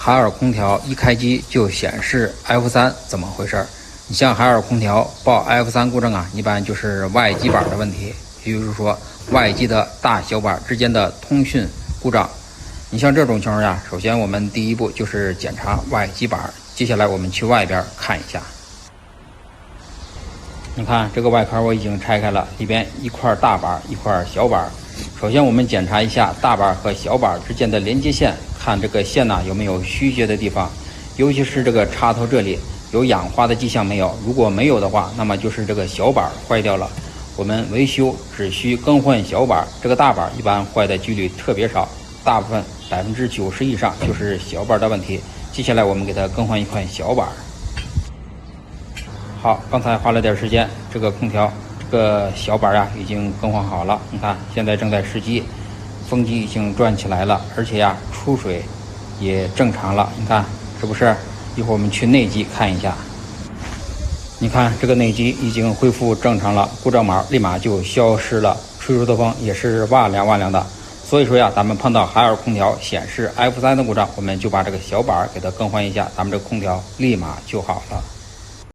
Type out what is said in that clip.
海尔空调一开机就显示 F3， 怎么回事？你像海尔空调报 F3 故障啊，一般就是外机板的问题，也就是说外机的大小板之间的通讯故障。你像这种情况下，首先我们第一步就是检查外机板，接下来我们去外边看一下。你看这个外壳我已经拆开了，里边一块大板一块小板。首先我们检查一下大板和小板之间的连接线，看这个线有没有虚接的地方，尤其是这个插头这里有氧化的迹象没有？如果没有的话，那么就是这个小板坏掉了。我们维修只需更换小板，这个大板一般坏的几率特别少，大部分90%以上就是小板的问题。接下来我们给它更换一块小板。好，刚才花了点时间，这个空调这个小板已经更换好了。你看现在正在试机，风机已经转起来了，而且出水也正常了。你看是不是？一会儿我们去内机看一下。你看这个内机已经恢复正常了，故障码立马就消失了，吹出的风也是哇凉哇凉的。所以说咱们碰到海尔空调显示 F3 的故障，我们就把这个小板给它更换一下，咱们这个空调立马就好了。